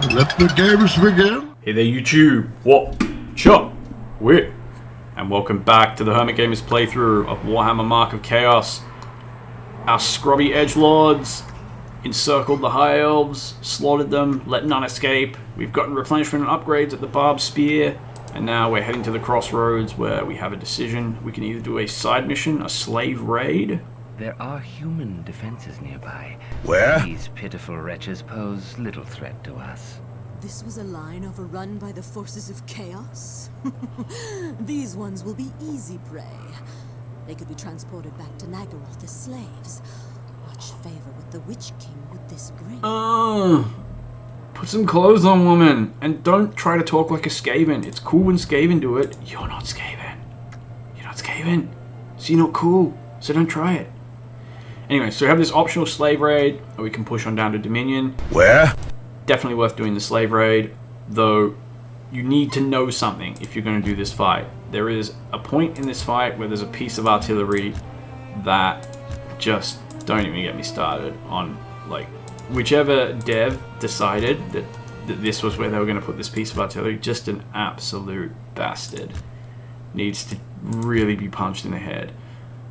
Let the games begin. Hey there YouTube, what? Chop, wit, and welcome back to the Hermit Gamers playthrough of Warhammer Mark of Chaos. Our scrubby edgelords encircled the High Elves, slaughtered them, let none escape. We've gotten replenishment and upgrades at the Barbed Spear, and now we're heading to the crossroads where we have a decision. We can either do a side mission, a slave raid. There are human defenses nearby. Where? These pitiful wretches pose little threat to us. This was a line overrun by the forces of chaos? These ones will be easy prey. They could be transported back to Nagaroth as slaves. Much favor with the Witch King would this bring? Put some clothes on, woman, and don't try to talk like a Skaven. It's cool when Skaven do it. You're not Skaven. You're not Skaven. So you're not cool. So don't try it. Anyway, so we have this optional slave raid, or we can push on down to Dominion. Where? Definitely worth doing the slave raid, though you need to know something if you're going to do this fight. There is a point in this fight where there's a piece of artillery that just don't even get me started on, like, whichever dev decided that this was where they were going to put this piece of artillery, just an absolute bastard. Needs to really be punched in the head.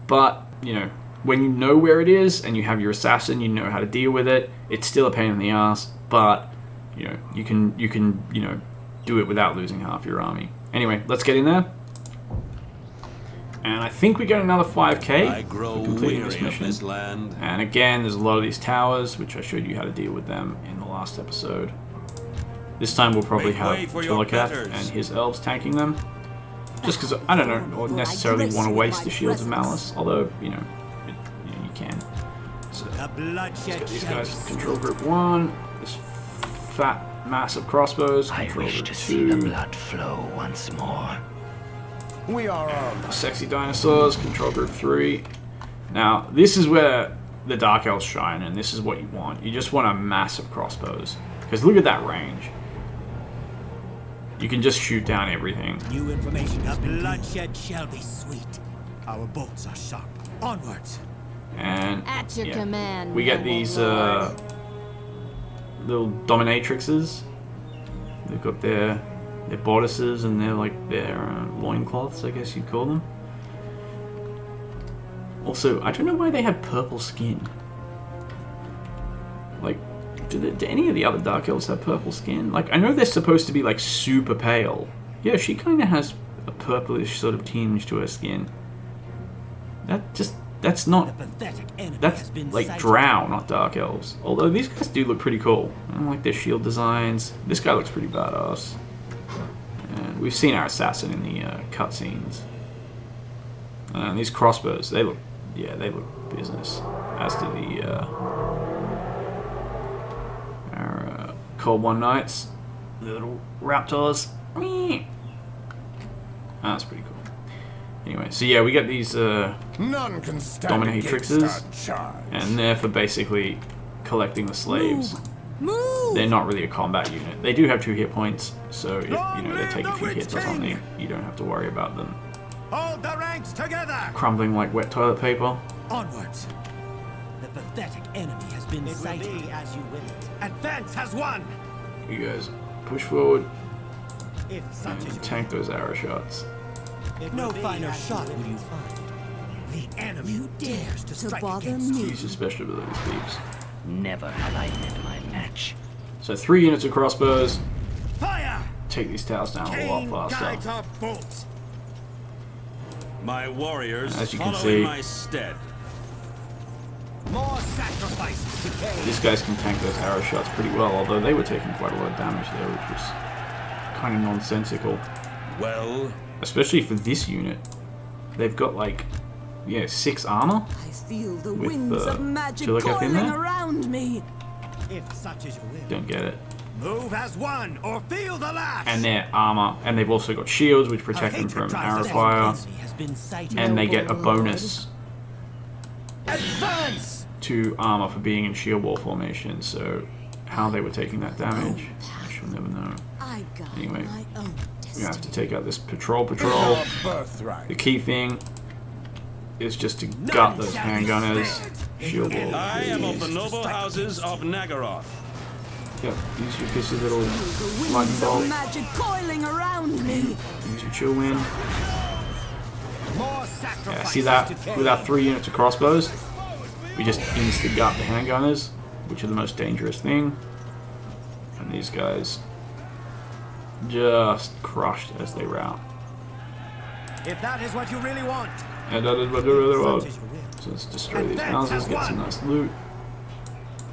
But, you know, when you know where it is and you have your assassin, you know how to deal with it. It's still a pain in the ass, but you know you can do it without losing half your army. Anyway, let's get in there. And I think we get another 5k for completing this mission. And again, there's a lot of these towers, which I showed you how to deal with them in the last episode. This time we'll probably have Chilakath and his elves tanking them. Just because I don't necessarily want to waste the Shields of Malice, although, you know, you can. So, let's get these guys control group 1, this fat, massive crossbows, control I wish group to 2. see the blood flow once more. We are of Sexy dinosaurs, control group 3. Now, this is where the Dark Elves shine, and this is what you want. You just want a massive crossbows, because look at that range. You can just shoot down everything. New information has been bloodshed shall be sweet. Our bolts are sharp. Onwards. And At your command, we get noble these lord. little Dominatrices. They've got their bodices and their loincloths, I guess you'd call them. Also, I don't know why they have purple skin. Like, do any of the other Dark Elves have purple skin? Like, I know they're supposed to be like super pale. Yeah, she kind of has a purplish sort of tinge to her skin. That's not. That's like Drow, not Dark Elves. Although these guys do look pretty cool. I like their shield designs. This guy looks pretty badass. And we've seen our assassin in the cutscenes. And these crossbows, they look business. As to the our Cold One Knights, the little raptors. That's pretty cool. Anyway, so yeah, we get these Dominatrices, and they're for basically collecting the slaves. Move! They're not really a combat unit. They do have 2 hit points, so if they take a few hits or something, you don't have to worry about them Hold the ranks together. crumbling like wet toilet paper. Onwards. The pathetic enemy has been sighted. As you will. Advance has won. You guys push forward If such and is tank those arrow shots. no finer shot will you find. The enemy dares to strike bother against me. you. Use your special abilities, peeps. Never have I met my match. So 3 units of crossbows. Fire! Take these towers down a lot Guides faster. our bolts. My warriors As you can follow see, in my stead. More sacrifices to pay. these guys can tank those arrow shots pretty well, although they were taking quite a lot of damage there, which was kind of nonsensical. Well, Especially for this unit. They've got 6 armor. I feel the With, winds of magic Chilakath in coiling there? around me. If such is your will. Don't get it. Move as one or feel the lash. And their armor, and they've also got shields which protect them from arrow fire, Has been sighted. and they get a bonus Advance! to armor for being in shield wall formation. So how they were taking that damage, I shall never know. I got Anyway, my own We have to destiny. take out this patrol. our birthright. The key thing is just to gut those handgunners. Shield wall. I am of the please. noble houses of Nagaroth. Yep, use your pissy little The lightning winds bolt. of magic coiling around me. Use your chill wind. More Yeah, sacrifices see that? to With our Cain. 3 units of crossbows, we just insta-gut the handgunners, which are the most dangerous thing. And these guys just crushed as they rout. If that is what you really want. And that is what they really Such want. is your will. So let's destroy And these that houses, has get some won. nice loot.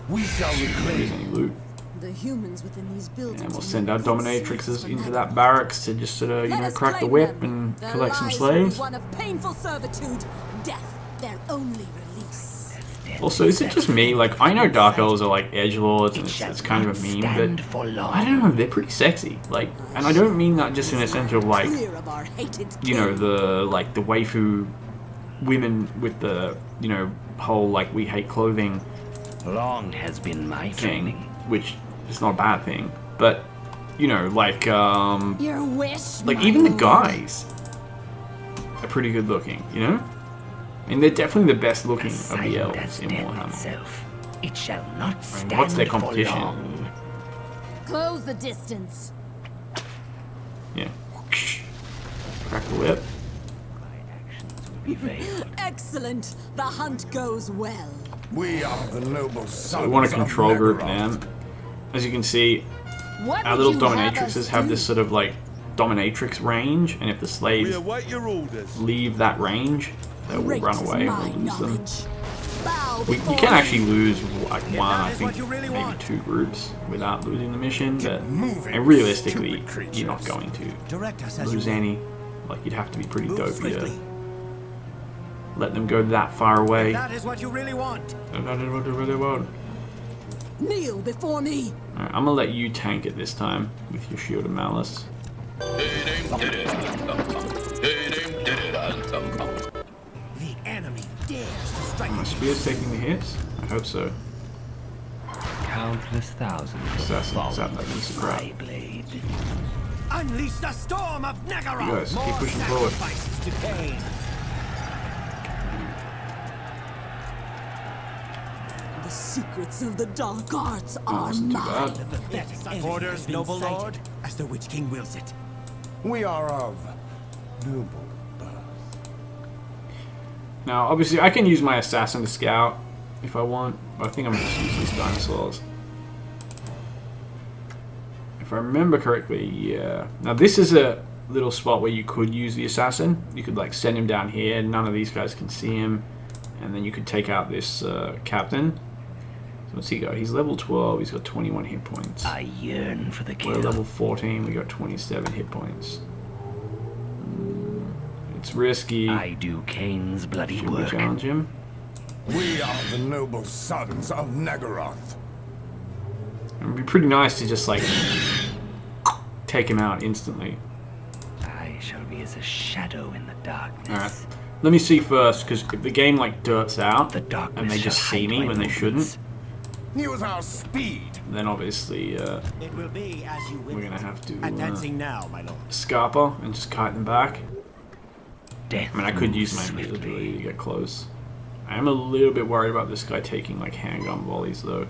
We shall If there is reclaim. any loot. The humans within these buildings. And we'll will send make our good dominatrixes slaves for into Nagaroth. that barracks to just sort of, you Let know, us crack the claim whip them. and Their collect some lives will be slaves. one of painful servitude, death, their only release. Also, is it just me? Like, I know Dark Elves are like edgelords and it's kind of a meme, but I don't know, they're pretty sexy. Like, and I don't mean that just in a sense of like, Clear of our hated you know, king. the waifu women with the, you know, whole like we hate clothing Long has been my thing, training. which is not a bad thing, but you know, like Your wish, like my even the lord. guys are pretty good looking, you know? I mean, they're definitely the best looking As of the silent elves as in death Warhammer. itself, it shall not stand what's their for competition? long. Close the distance. Yeah. Crack the whip. My actions will be veiled. Excellent. The hunt goes well. We are the noble sons So we want a of control group Nagaroth. them. As you can see, What our would little you have dominatrixes us have do? this sort of like dominatrix range, and if the We slaves await your orders. leave that range, they will Great run is away my and we'll lose them. knowledge. Bow We before can me. actually lose like one, I that is think, what you really maybe want. 2 groups without losing the mission, but moving, and realistically, stupid creatures. you're not going to Direct us as lose you will. any. Like, you'd have to be pretty Move dopey swiftly. to let them go that far away. That is what you really want. And that is what they really want. Kneel before me. Alright, I'm gonna let you tank it this time with your Shield of Malice. The enemy dares to strike My against spear's taking the hits? I hope so. Countless thousands of Assassins out fallen that piece of my crap. blade. Unleash the storm of Nagaroth! You guys, keep More pushing forward. sacrifices to Cain. The secrets of the dark arts are wasn't too mine. bad. Pathetic enemy Orders, has been noble sighted, lord. as the Witch King wills it. We are of noble birth. Now, obviously, I can use my assassin to scout if I want, but I think I'm gonna just use these dinosaurs. If I remember correctly, yeah. Now, this is a little spot where you could use the assassin. You could, like, send him down here. None of these guys can see him. And then you could take out this captain. So what's he got? He's level 12. He's got 21 hit points. I yearn for the We're kill. level 14. We got 27 hit points. It's risky. I do Cain's bloody Should we work. challenge him? We are the noble sons of Nagaroth. It would be pretty nice to just, like, take him out instantly. I shall be as a shadow in the darkness. Alright. Let me see first, because if the game, like, dirts out, The darkness and they just shall see hide me my when they movements. shouldn't, Use our speed. then obviously It will be as you will. we're going to have to Advancing now, my lord. Scarper and just kite them back. Death I mean, I could moves use my swiftly. invisibility to get close. I am a little bit worried about this guy taking, like, handgun volleys, though,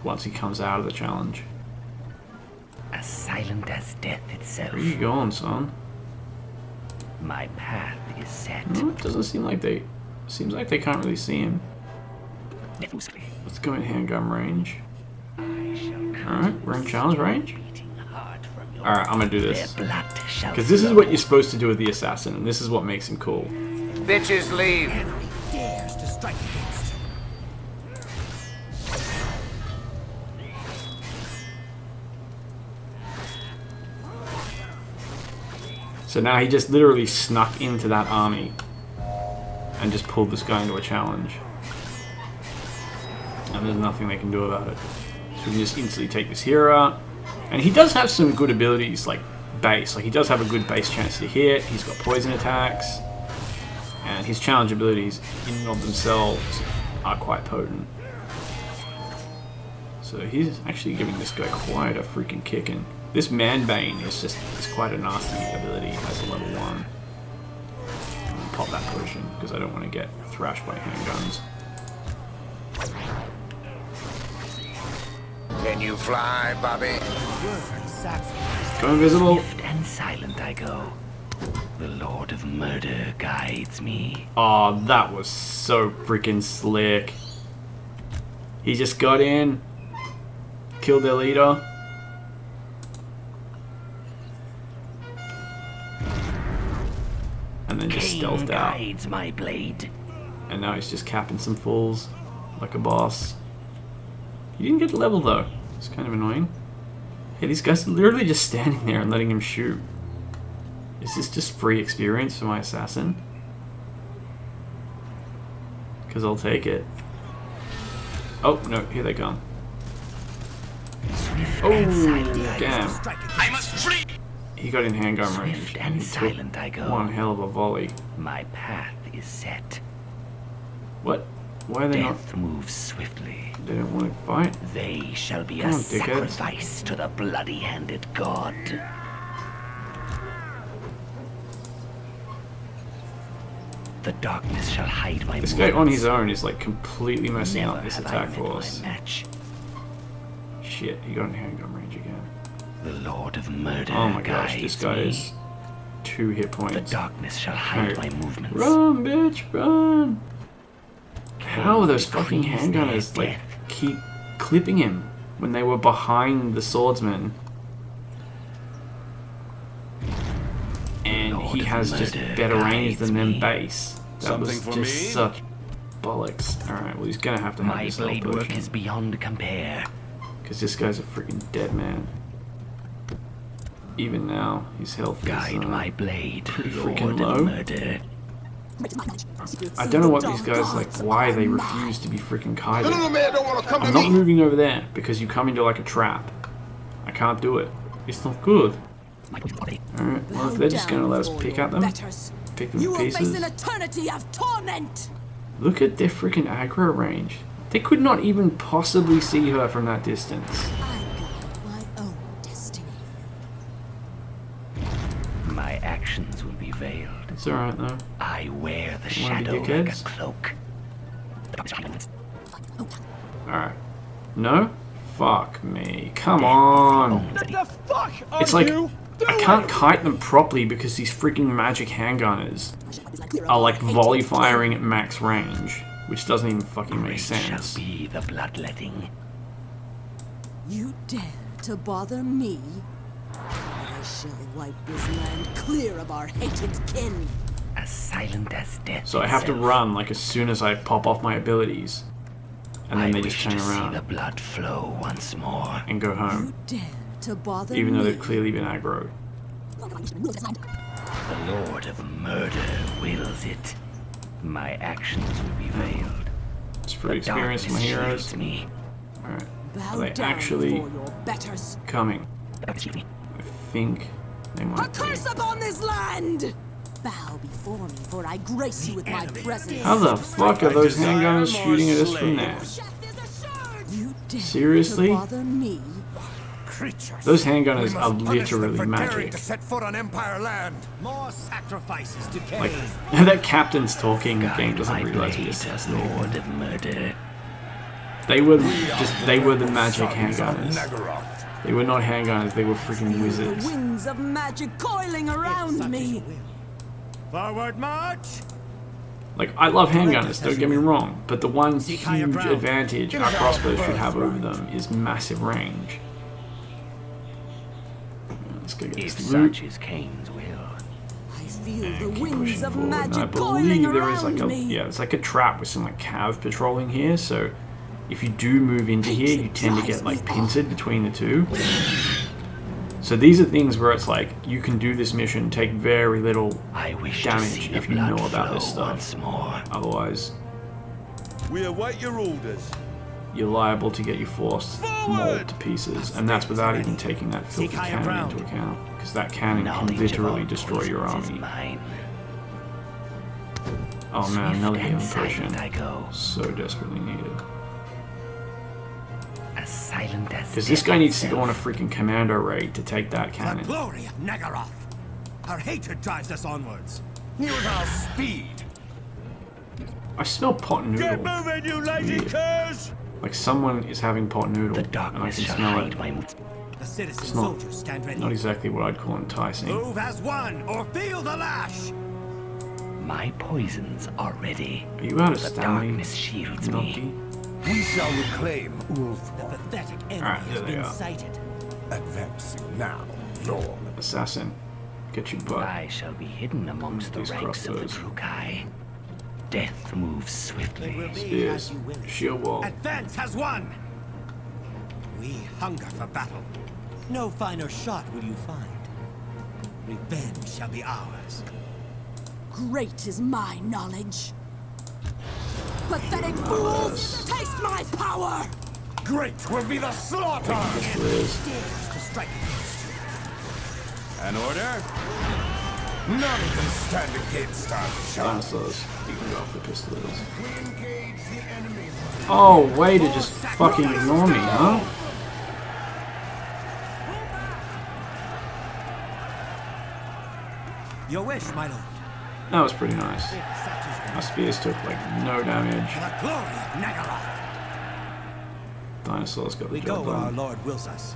once he comes out of the challenge. As silent as death itself. Where are you going, son? My path is set. No, it doesn't seem like they... Seems like they can't really see him. Death moves swiftly. Let's go in handgun range. I shall Alright, we're in challenge range. beating heart from your Alright, I'm gonna do Their this. blood shall Because this is flow. what you're supposed to do with the assassin, and this is what makes him cool. Bitches leave. Enemy dares to strike against you. So now he just literally snuck into that army and just pulled this guy into a challenge. And there's nothing they can do about it. So we can just instantly take this hero out. And he does have some good abilities, like base. Like, he does have a good base chance to hit. He's got poison attacks. And his challenge abilities, in and of themselves, are quite potent. So he's actually giving this guy quite a freaking kicking. This Manbane is quite a nasty ability as a level 1. I'm gonna pop that potion because I don't want to get thrashed by handguns. Can you fly, Bobby? Go invisible. Swift and silent I go. The Lord of Murder guides me. Oh, that was so freaking slick. He just got in, killed their leader. And then just stealthed out. Guides my blade. And now he's just capping some fools like a boss. He didn't get the level though. It's kind of annoying. Hey, these guys are literally just standing there and letting him shoot. Is this just free experience for my assassin? Because I'll take it. Oh, no, here they come. Oh, damn. I must flee! He got in handgun range and he took one hell of a volley. My path is set. What? Why are they Death moves swiftly. They don't want to fight? They shall be Come a on, dickheads. sacrifice to the bloody-handed god. The darkness shall hide my This guy on movements. his own is like completely messing Never up this have I attack met my force. match. Shit, he got in handgun range again. The Lord of Murder Oh my gosh, this guides guy me. is 2 hit The points. darkness shall hide Hey, my movements. Run, bitch, run! How are those fucking decrees handgunners their like death. keep clipping him when they were behind the swordsman? And Lord he of has just Murder better range than them guides me. base. That was Something for just me? such bollocks. Alright, well he's gonna have to have My his blade health work potion. is beyond compare. Because this guy's a freaking dead man. Even now, his health Guide is my blade, pretty Lord freaking of low. Murder. I don't know what these guys like. Why they refuse to be freaking The kited. little man don't want to come I'm to not me. moving over there because you come into like a trap. I can't do it. It's not good. Alright, well if they're just gonna let us pick at them, pick them You to will face an pieces. eternity of torment. Look at their freaking aggro range. They could not even possibly see her from that distance. I guide my own destiny. My actions will be veiled. It's alright though. I wear the Wanna be shadow like dickheads? a cloak. Alright. No? Fuck me. Come on. It's like I can't kite them properly because these freaking magic handgunners are like volley firing at max range, which doesn't even fucking make Great shall sense. be the bloodletting. You dare to bother me? I shall wipe this land clear of our hated kin. As silent as death. So I have to itself. run like as soon as I pop off my abilities, and then I they just wish turn to see the around blood flow once more. and go You home, dare to bother even though me? they've clearly been aggroed. The Lord of Murder wills it. My actions will be veiled. It's free The experience for my darkness heroes. shields me. Alright, Bow are they down actually before your betters. coming? The darkness shields me. I think they A might be. curse upon this land! Bow before me, for I grace you with my presence. How the fuck are those handgunners shooting at us from there? Death is assured. You dare Seriously? to bother me? Creatures. Those handgunners We are must punish them literally for daring magic. to set foot on Empire land. More sacrifices to Cain. Like, that captain's talking game Guide doesn't my realize we blade, assassinated Lord him. of Murder. They were We are just, they were the magic sons of handgunners. Nagaroth. They were not handgunners, they were freaking Feel the wizards. winds of magic coiling around me. Forward march. Like, I love handgunners, don't get me wrong, but the one Seek higher huge ground. advantage our crossbows should have over them is massive range. Let's go get If this loot. such is Cain's will. I feel And the keep winds pushing of forward. And I magic coiling believe there is like around a me. it's like a trap with some like cav patrolling here. So if you do move into here, you tend to get like pincered between the two. So these are things where it's like you can do this mission, take very little I wish damage to see the if you blood know about flow this stuff. once more. Otherwise, We await your orders. you're liable to get your force mauled to pieces, and that's without even taking that filthy Seek higher cannon ground. into account, because that cannon can Knowledge of literally all destroy your poisons is army. mine. Oh man, Swift another and healing silent potion. I go. So desperately needed. As silent as Because this death guy needs to itself. go on a freaking commando raid to take that The cannon. glory of Nagaroth. Our hatred drives us onwards. Use our speed. I smell pot noodle. Get moving, you lazy Weird. curs! Like someone is having pot noodle, The and I darkness can shall smell hide it. my The citizen It's not, soldiers stand ready. not exactly what I'd call enticing. Move as one, or feel the lash! My poisons are ready. Are you out of The stamina? darkness shields me. Nobby? We shall reclaim The Ulfborn. pathetic enemy Alright, has there they been are. sighted. Advancing now, Lord. Assassin, get your butt. I shall be hidden amongst the These ranks of the crossbows. Druchii. Death moves It will swiftly. be Spears, as you will it. shield wall. Advance has won! We hunger for battle. No finer shot will you find. Revenge shall be ours. Great is my knowledge. Pathetic fools! Taste my power! Great will be the slaughter! Pistols. Dares to strike against you. An order? None can stand against our shout. Dinosaurs. You can go off the pistols. We engage the enemy. Oh, way to just fucking ignore me, huh? Your wish, my lord. That was pretty nice. If such is your My spears took like no damage. the glory of Nagaroth. Dinosaurs got the We go job where our done. lord wills us.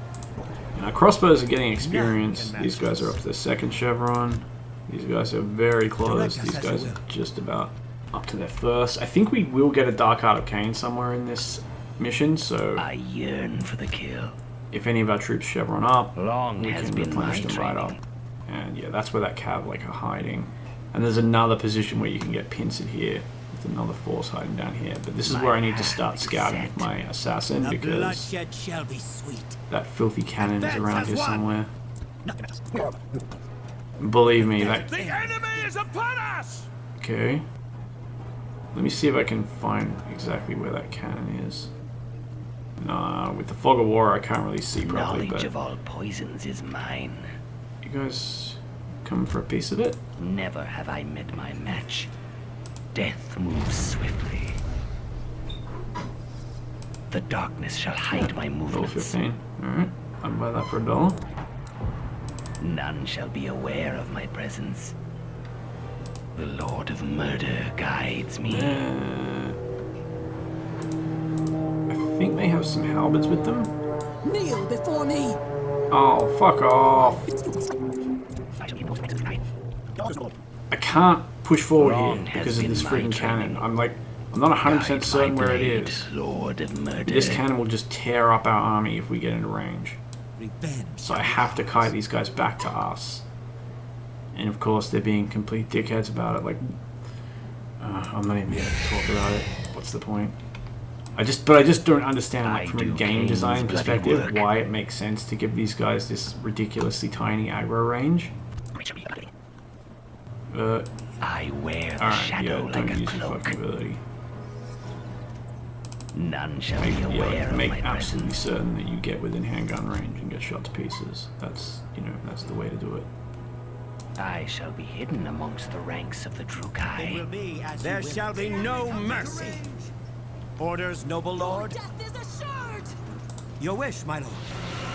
And our crossbows are getting experience. Nothing can These match guys are this. up to their second chevron. These guys are very close. Direct us These as you guys will. are just about up to their first. I think we will get a Dark Heart of Cain somewhere in this mission, so I yearn for the kill. if any of our troops chevron up, Long we has can been my replenish them right up. training. And yeah, that's where that cav like are hiding. And there's another position where you can get pincered here with another force hiding down here. But this is My where I need to path start is scouting set. with my assassin The because bloodshed shall be sweet. that filthy cannon is Advance around as here one. somewhere. Nothing else. Believe me, that The enemy is upon us! okay. Let me see if I can find exactly where that cannon is. Nah, with the fog of war I can't really see properly, Knowledge but of all poisons is mine. you guys coming for a piece of it? Never have I met my match. Death moves swiftly. The darkness shall hide my movements. $1.15. Alright, I'll buy that for $1. None shall be aware of my presence. The Lord of Murder guides me. I think they have some halberds with them. Kneel before me! Oh, fuck off. I can't push forward Wrong here has because of been this my freaking cannon. training. I'm not 100% Guide certain my where it blade, is. Lord of Murder. This cannon will just tear up our army if we get into range. Revenge. So I have to kite these guys back to us. And of course they're being complete dickheads about it. Like, I'm not even going to talk about it. What's the point? I just don't understand, like, I from a do game Cain's design bloody perspective, work. why it makes sense to give these guys this ridiculously tiny aggro range. I wear the Alright, shadow yeah, don't like a use your cloak. fucking ability. None shall be aware Yeah, of make my absolutely presence. certain that you get within handgun range and get shot to pieces. That's, that's the way to do it. I shall be hidden amongst the ranks of the It will Druchii. be as There you will shall it. be no mercy. Orders, noble lord. Death is assured! Your wish, my lord.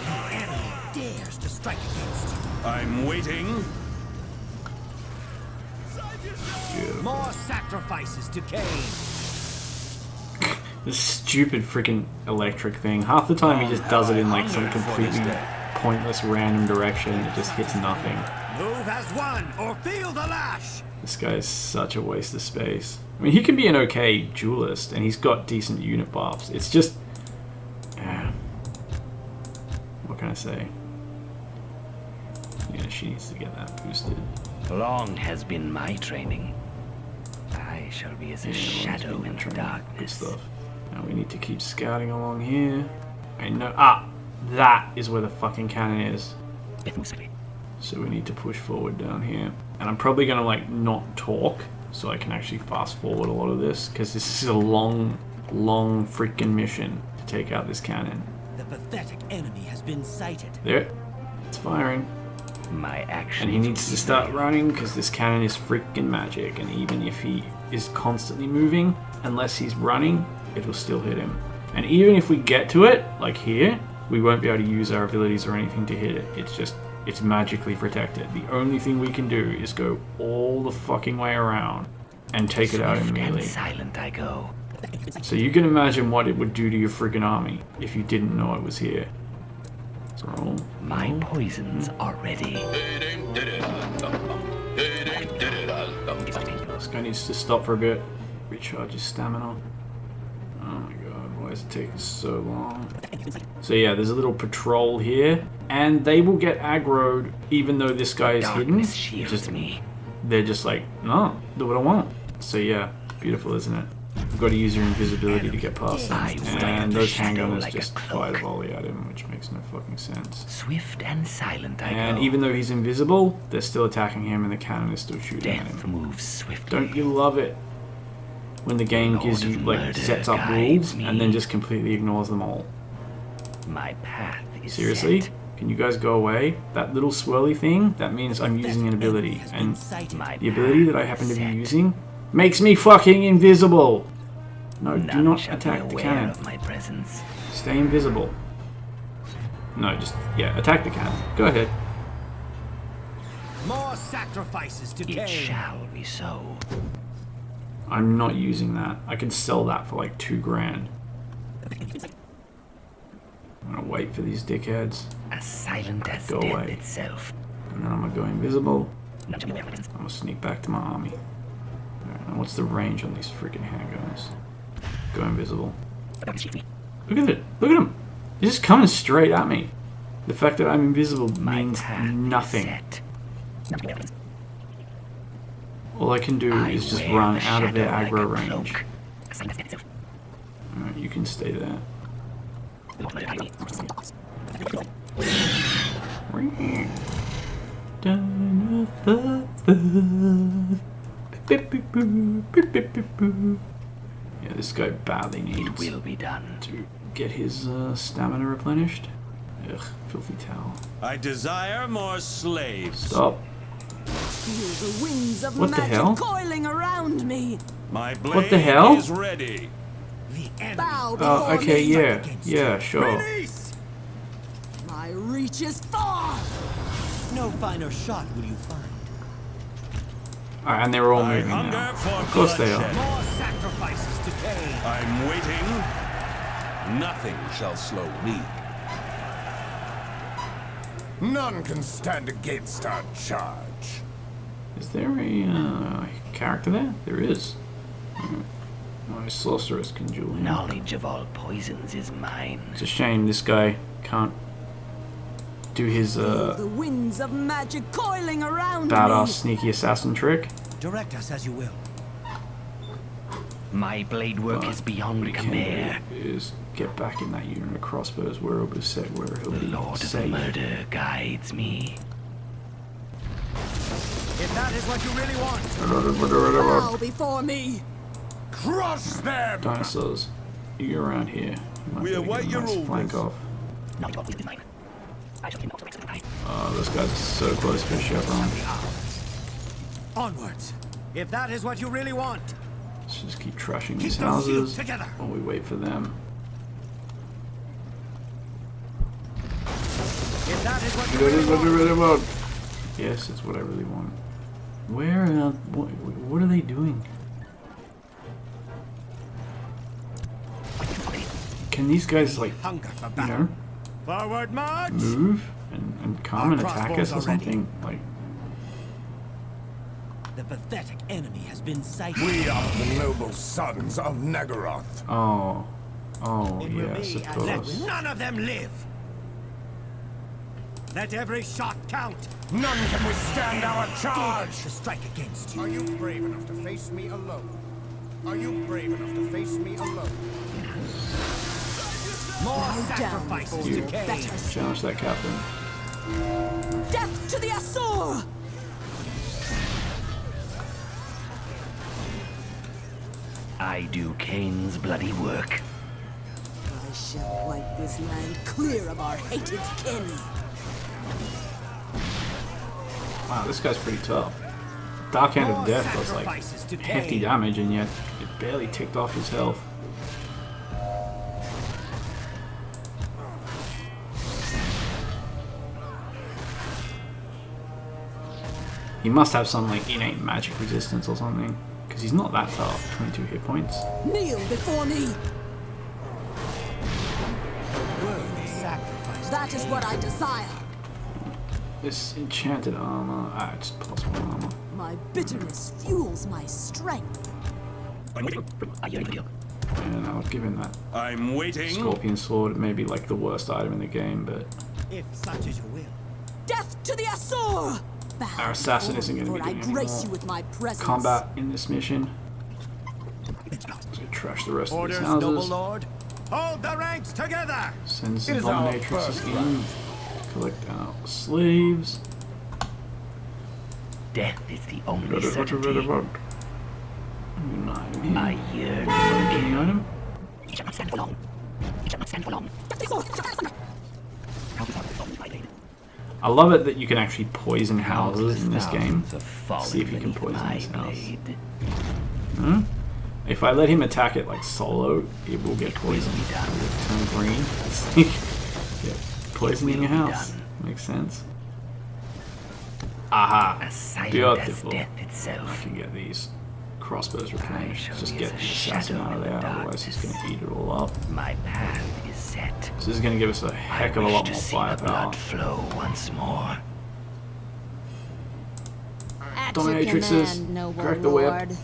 The enemy dares to strike against you. I'm waiting. More sacrifices to Cain. This stupid freaking electric thing. Half the time he just does it in like some completely pointless random direction. It just hits nothing. Move as one, or feel the lash. This guy is such a waste of space. I mean, he can be an okay duelist, and he's got decent unit buffs. It's just... what can I say? Yeah, she needs to get that boosted. Long has been my training. I shall be as a Yeah, shadow Lawrence in being the Good darkness. stuff. Now we need to keep scouting along here. I know... Ah! That is where the fucking cannon is. Death moves swiftly. So we need to push forward down here. And I'm probably going to, like, not talk so I can actually fast forward a lot of this, because this is a long, long freaking mission to take out this cannon. The pathetic enemy has been sighted. There. It's firing. My actions And he needs will to be start veiled. running because this cannon is freaking magic. And even if he is constantly moving, unless he's running, it will still hit him. And even if we get to it, like here, we won't be able to use our abilities or anything to hit it. It's magically protected. The only thing we can do is go all the fucking way around and take it out Swift and immediately. silent I go. So you can imagine what it would do to your freaking army if you didn't know it was here. So roll. My poisons are ready. This guy needs to stop for a bit. Recharge his stamina. Oh my god, why is it taking so long? So yeah, there's a little patrol here, and they will get aggroed even though this guy is hidden. Darkness shields me. They're just like, no, do what I want. So yeah, beautiful, isn't it? We've got to use your invisibility to get past them. And those handgunners just fire the volley at him, which makes no fucking sense. Swift and silent I And go. even though he's invisible, they're still attacking him and the cannon is still shooting at Death him. moves swiftly. Don't you love it? When the game gives you, like, sets up rules and then just completely ignores them all. My path is Seriously? set. Can you guys go away? That little swirly thing, that means I'm using an ability. And My the ability that I path happen to is be set. using makes me fucking invisible! No, do None not shall be attack the aware cannon. of my presence. Stay invisible. No, just, yeah, attack the cannon. Go ahead. More sacrifices to It Cain. shall be so. I'm not using that. I can sell that for like 2 grand. I'm gonna wait for these dickheads. As silent as Go death away. itself. And then I'm gonna go invisible. None shall be aware of my presence. I'm gonna sneak back to my army. Alright, now what's the range on these freaking handguns? Go invisible. Darkness shields me. Look at it. Look at him. He's just coming straight at me. The fact that I'm invisible My means path is nothing. set. None shall be aware of my presence. All I can do I is just wear run the out of their shadow like aggro a range. cloak. As silent as death itself. Alright, you can stay there. The Lord murder guides me. Yeah, this guy badly It needs will be done. to get his stamina replenished. Ugh, filthy towel. I desire more slaves. Stop. Feel the winds of What the magic hell? coiling around me. My blade What the hell? is ready. The enemy. Bow before Oh, okay, me. yeah. Yeah, sure. Release! My reach is far. No finer shot will you find. Alright, and they're all I moving hunger now. for Of course they are. bloodshed. More sacrifices to Cain. I'm waiting. Nothing shall slow me. None can stand against our charge. Is there a character there? There is. My sorceress can duel him. Knowledge of all poisons is mine. It's a shame this guy can't do his Feel the winds of magic coiling around badass me. sneaky assassin trick. Direct us as you will. My blade work But is beyond what he can compare. do is get back in that unit of crossbows where it was set, where he'll The be Lord of safe. Murder guides me. If that is what you really want. Bow before me. Crush them! Dinosaurs, you're around here. You might We be able to await get a your nice orders. flank off. Knowledge of all poisons is mine. I shall not the right. Oh, those guys are so close to a chevron. Onwards. If that is what you really want. Let's just keep trashing these Keep those shields houses together. while we wait for them. If that is what you really want. Yes, it's what I really want. Where? What are they doing? Can these guys like, Hunger for you battle. know, Forward march. move and come Our and attack us crossbows or are ready. something? Like, The pathetic enemy has been sighted. We are the noble sons of Nagaroth. oh, It will yes, be, of and let course. none of them live. Let every shot count. None can withstand our Dare charge! to strike against you. Are you brave enough to face me alone? Are you brave enough to face me alone? More Bow down sacrifices before to your Cain. better self. Challenge that captain. Death to the Asur! I do Cain's bloody work. I shall wipe this land clear of our hated kin. Wow, this guy's pretty tough. Dark Hand of More Death does like sacrifices to hefty Cain. damage, and yet it barely ticked off his health. He must have some like innate magic resistance or something, because he's not that tough. 22 hit points. Kneel before me. Worthy sacrifice. That is what I desire. This enchanted armor. Ah, it's +1 armor. My bitterness fuels my strength. And I'll give him that I'm waiting. Scorpion Sword. It may be like the worst item in the game, but If such is your will. Death to the Asur! Bow our assassin isn't going to be before I doing any grace more you with my presence. combat in this mission. Let's go trash the rest Orders, of these noble houses. lord. Hold the ranks together. Send some It is our Dominatrices birthright. in. Collect our slaves. Death is the only certainty. An item here. I yearn Any item? He shall not stand for long. He shall not stand for long. I love it that you can actually poison houses in this game. Thousands have fallen See if you can beneath poison my this house. blade. Hmm? If I let him attack it like solo, it will get poisoned. be done. It will turn green. Yeah, poisoning your will be house. done. Makes sense. Aha! As silent as Beautiful. death I itself. can get these crossbows replenished. shall Just be get as the a assassin shadow out of in there, the otherwise he's going darkness. to eat it all up. My path is set. So this is going to give us a heck of a I wish lot to more see the firepower. blood flow once more. At Dominatrixes, your command, noble crack the whip. lord.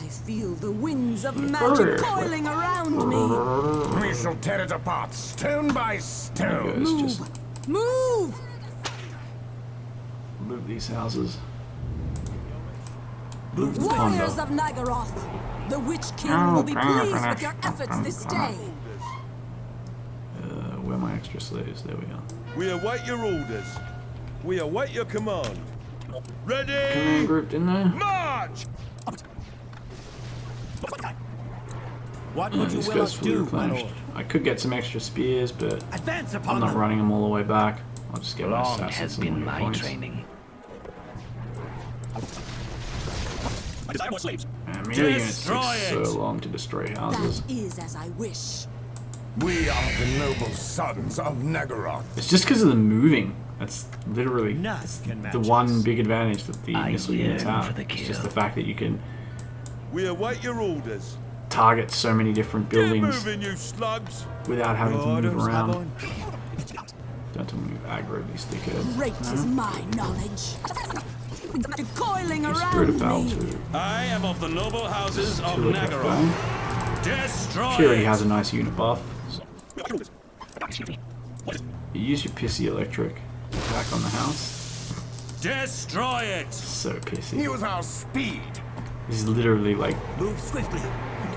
I feel the winds of magic coiling around me. We shall tear it apart, stone by stone. It's just Move! loot these houses. Move the Warriors plunder. of Nagaroth, the Witch King will be pleased with your efforts this day. Where are my extra slaves? There we are. We await your orders. We await your command. Command Ready? group, didn't I? March! What would you This will guy's us fully do, my replenished. lord? I could get some extra spears, but Advance I'm upon not them. running them all the way back. I'll just get my Long assassins has some been more my points. training. And melee units Destroy take so it! long to destroy houses. That is as I wish. We are the noble sons of Nagaroth. It's just because of the moving. That's literally None can match the one us. big advantage that the I missile units yearn have. for the It's just kill. the fact that you can We await your orders. target so many different Get buildings moving, you slugs. without having to move Orders, around. Highborn. Don't tell me you aggro these dickheads. Great is my knowledge. Coiling Spirit of around Battle me. 2. I am of the noble houses of Two attack Nagaroth. bang. Destroy She already it. has a nice unit buff. You use your pissy electric attack on the house. Destroy it. So pissy. Use our speed. This is literally like Move swiftly.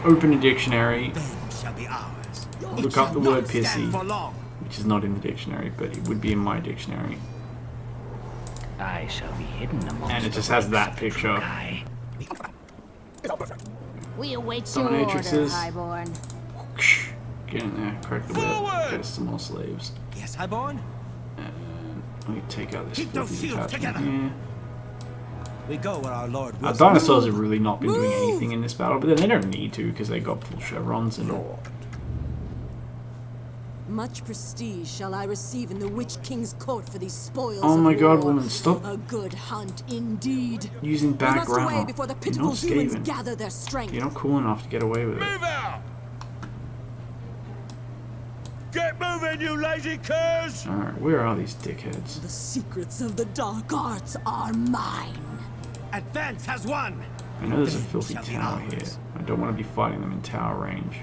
open a dictionary, Then shall be ours. It look shall up the not word stand pissy, for long. which is not in the dictionary, but it would be in my dictionary. I shall be hidden amongst And it the just has ranks that of the picture. Druchii. We await your order, Dominatrices. Highborn. Get in there, crack the whip, Forward! get us some more slaves. Yes, Highborn. And let me take out this Keep those filthy shields detachment together. here. We go where our lord Our wills. dinosaurs have really not been doing anything in this battle, but then they don't need to because they got full chevrons and Much prestige shall I receive in the Witch King's court for these spoils Oh of my god, war. woman, stop A good hunt indeed. using We bad must away grammar. before the You're pitiful not humans Skaven. gather their strength. You're not cool enough to get away with it. Move out. Get moving, you lazy curs. Alright, where are these dickheads? The secrets of the dark arts are mine. Advance has won. I know there's a Then filthy shall be tower here. ours. I don't want to be fighting them in tower range.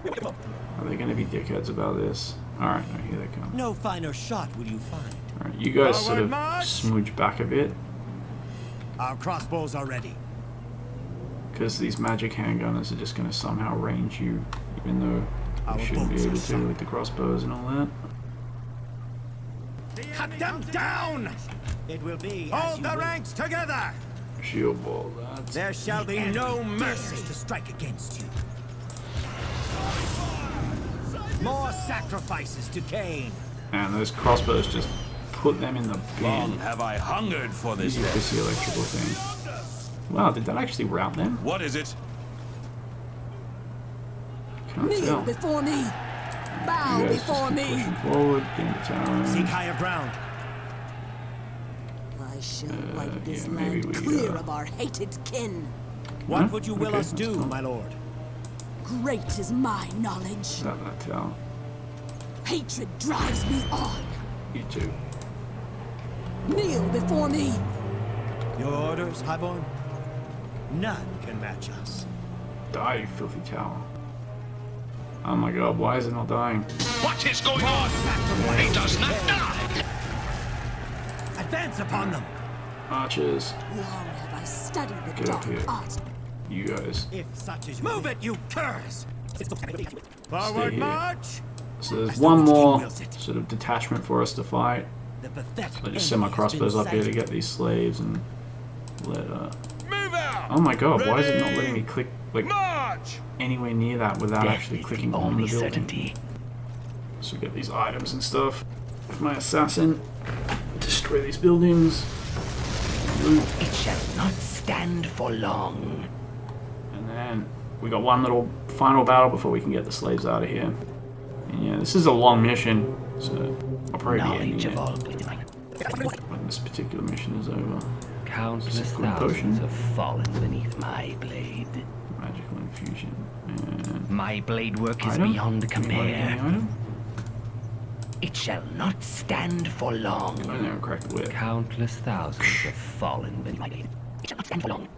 Are they going to be dickheads about this? Alright, no, here they come. No finer shot will you find. Alright, you guys sort Forward of march! smooch back a bit. Our crossbows are ready. Because these magic handgunners are just going to somehow range you, even though Our they shouldn't be bolts are able to sharp. with the crossbows and all that. Cut them down. It will be. Hold the ranks together. Shield ball, that's... There shall be no mercy to strike against you. More sacrifices to Cain. And those crossbows just put them in the Long bin. have I hungered for this Use day. this electrical thing. Wow, did that actually rout them? What is it? Can't Kneel tell. before me. Bow You guys just before keep me. pushing forward, getting the tower Seek range. higher ground. I shall wipe this yeah, maybe land we, clear of our hated kin. What would you will Okay, us that's do, fine. my lord? Great is my knowledge. Is that tower? Hatred drives me on. You too. Kneel before me. Your orders, Highborn? None can match us. Die, you filthy tower. Oh my god, why is it not dying? What is going on? It does not die. Advance upon them! Archers, Long have I studied the get up dark here. art. You guys. If such is move it, you curs! Stay Forward here. march! So there's one more sort of detachment for us to fight. The pathetic I just send my enemy has crossbows been up here to sighted. get these slaves and let Move out! Oh my god, why is it not letting me click like March! anywhere near that without Death actually is clicking the on the only building? certainty. So we get these items and stuff. With my assassin, destroy these buildings, loot, It shall not stand for long. and then we got one little final battle before we can get the slaves out of here. And yeah, this is a long mission, so I'll probably be Knowledge ending of it all divine. when this particular mission is over. Countless Is it a good potion? thousands have fallen beneath my blade. Magical infusion. And My blade work is item? beyond Anybody got any compare. item? It shall not stand for long. I never cracked the whip. Countless thousands have fallen beneath my blade. It shall not stand for long.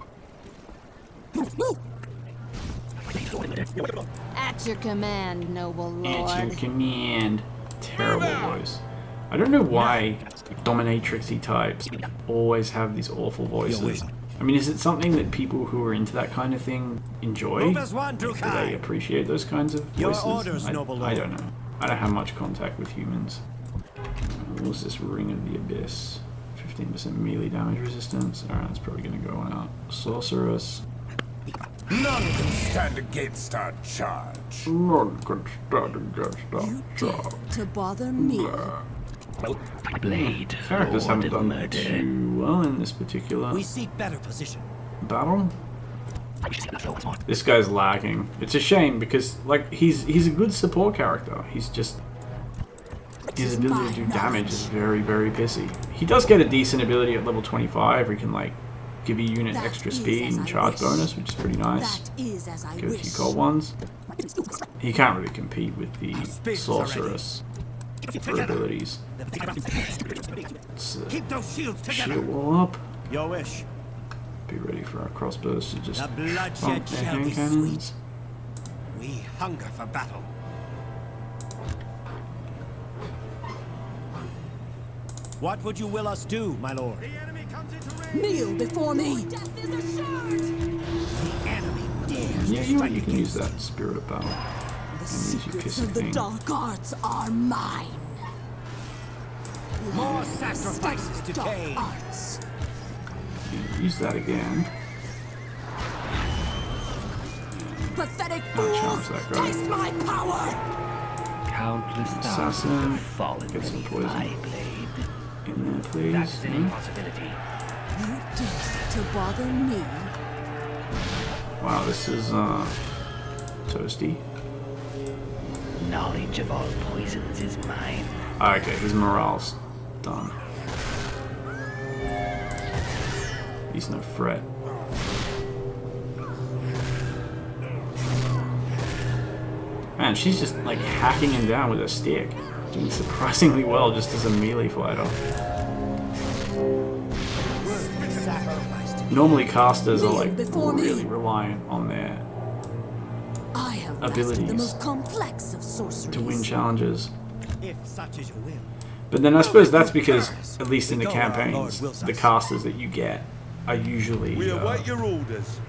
At your command, noble At your lord. command. Terrible voice. I don't know why dominatrixy types always have these awful voices. I mean, is it something that people who are into that kind of thing enjoy? Move as one, Do they Druchii. appreciate those kinds of Your voices? orders, noble I lord. don't know. I don't have much contact with humans. What was this Ring of the Abyss? 15% melee damage resistance. Alright, that's probably going to go on out. Sorceress. None can stand against our charge. None can stand against You that dare charge. to bother me. Blade, Characters Lord haven't of done murder. too well in this particular We seek better position. battle. This guy's lagging. It's a shame because like he's a good support character. He's just his ability to do damage is very, very pissy. He does get a decent ability at level 25 where he can like give a unit That extra is speed as and I charge wish. bonus, which is pretty nice. That is as I Give a few wish. cold ones. He can't really compete with the spears are ready. sorceress for abilities. Let's Keep those shields together. shield wall up. Your wish. Be ready for our crossbows to just The bloodshed bump their shall hand be cannons. We hunger for battle. What would you will us do, my lord? The enemy comes into range. Kneel before me. The enemy dares Yeah, to you strike can against use that spirit of battle. The use your secrets pissy of the thing. dark arts are mine. More sacrifices to Dark pay. arts. Use that again. Pathetic I'll fools, challenge that guy. taste my power. Countless Assassin. thousands have fallen Get some beneath poison. my blade. In there, please. That's an Hmm? impossibility. You dare to bother me? Wow, this is toasty. Knowledge of all poisons is mine. Okay, his morale's done. He's no threat. Man, she's just like hacking him down with a stick. Doing surprisingly well just as a melee fighter. Sacrifice to Normally casters are like Before me. really reliant on their I have mastered the abilities most complex of sorceries. to win challenges. if such is your will. But then I suppose that's because, at least in the We go where our campaigns, Lord wills the us. casters that you get are usually, We await your orders.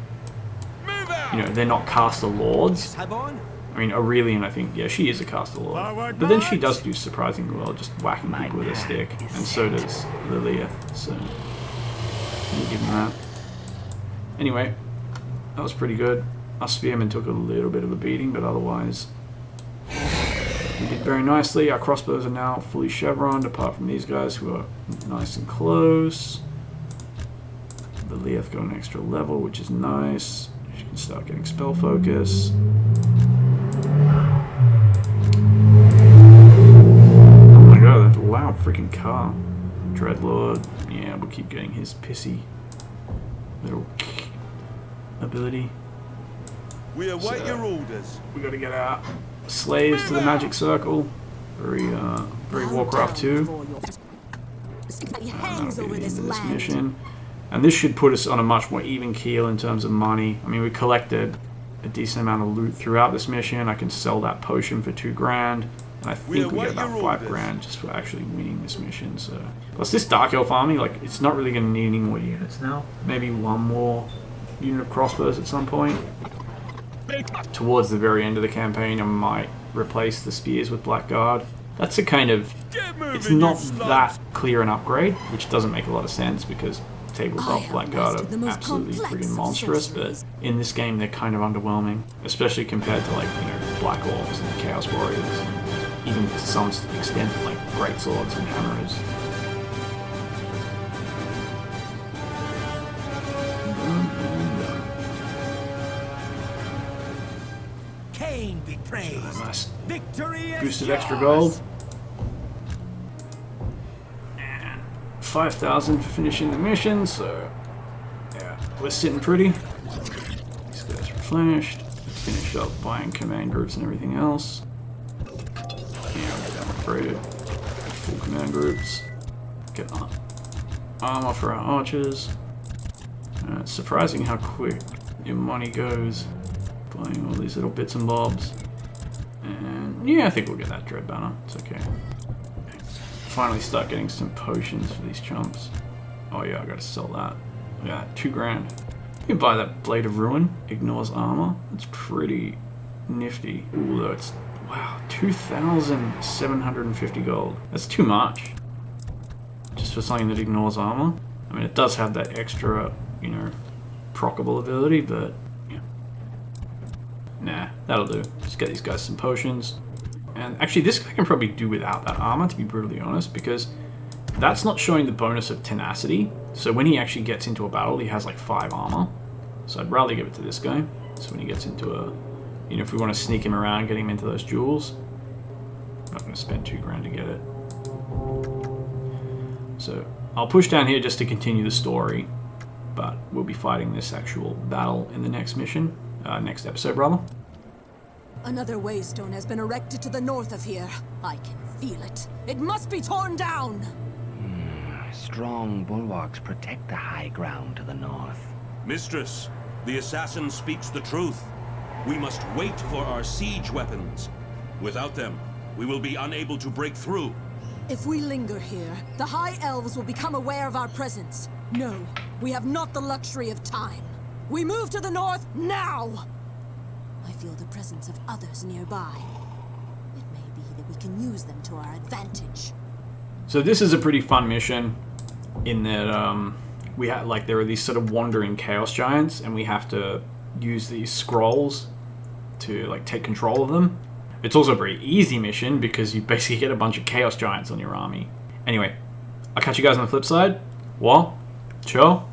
Move out! you know, they're not caster lords. Highborn? I mean, Aurelian, I think, yeah, she is a caster lord. Forward But then she march! does do surprisingly well, just whacking My people with a path stick. is And so set. does Lilith, so we'll give him that. Anyway, that was pretty good. Our spearmen took a little bit of a beating, but otherwise we did very nicely. Our crossbows are now fully chevroned, apart from these guys who are nice and close. The Lilith got an extra level, which is nice. She can start getting spell focus. Oh my god, that's a loud freaking car. Dreadlord. Yeah, we'll keep getting his pissy little ability. We await So, your orders. We gotta get our slaves to the magic circle. Very Warcraft 2. That'll be the end of this mission. And this should put us on a much more even keel in terms of money. I mean, we collected a decent amount of loot throughout this mission. I can sell that potion for 2 grand. And I think we get about 5 grand just for actually winning this mission. So, plus this Dark Elf army, like, it's not really going to need any more units now. Maybe 1 more unit of crossbows at some point. Towards the very end of the campaign, I might replace the spears with Blackguard. That's a kind of... It's not that clear an upgrade, which doesn't make a lot of sense because tabletop Blackguard are absolutely friggin' monstrous, but in this game they're kind of underwhelming, especially compared to, like, you know, Black Orcs and Chaos Warriors, and even to some extent like Great Swords and Hammers. Cain be praised. Nice Victory is boost of yours. extra gold. And 5,000 for finishing the mission, so yeah, we're sitting pretty. These guys replenished. Finish up buying command groups and everything else. Yeah, we're upgraded. Full command groups. Get armor for our archers. It's surprising how quick your money goes buying all these little bits and bobs. And yeah, I think we'll get that dread banner. It's okay. Finally start getting some potions for these chumps. Oh yeah, I gotta sell that. Yeah, 2 grand. You can buy that Blade of Ruin. Ignores armor. That's pretty nifty. Ooh, though it's... Wow, 2,750 gold. That's too much. Just for something that ignores armor. I mean, it does have that extra, you know, proccable ability, but... Yeah. Nah, that'll do. Just get these guys some potions. And actually, this guy can probably do without that armor, to be brutally honest, because that's not showing the bonus of tenacity. So when he actually gets into a battle, he has like 5 armor. So I'd rather give it to this guy. So when he gets into a... You know, if we want to sneak him around, get him into those jewels, I'm not going to spend 2 grand to get it. So I'll push down here just to continue the story, but we'll be fighting this actual battle in the next mission, next episode, rather. Another waystone has been erected to the north of here. I can feel it. It must be torn down! Strong bulwarks protect the high ground to the north. Mistress, the assassin speaks the truth. We must wait for our siege weapons. Without them, we will be unable to break through. If we linger here, the High Elves will become aware of our presence. No, we have not the luxury of time. We move to the north now! I feel the presence of others nearby. It may be that we can use them to our advantage. So this is a pretty fun mission in that we have, like, there are these sort of wandering chaos giants, and we have to use these scrolls to, like, take control of them. It's also a very easy mission because you basically get a bunch of chaos giants on your army. Anyway, I'll catch you guys on the flip side. Ciao.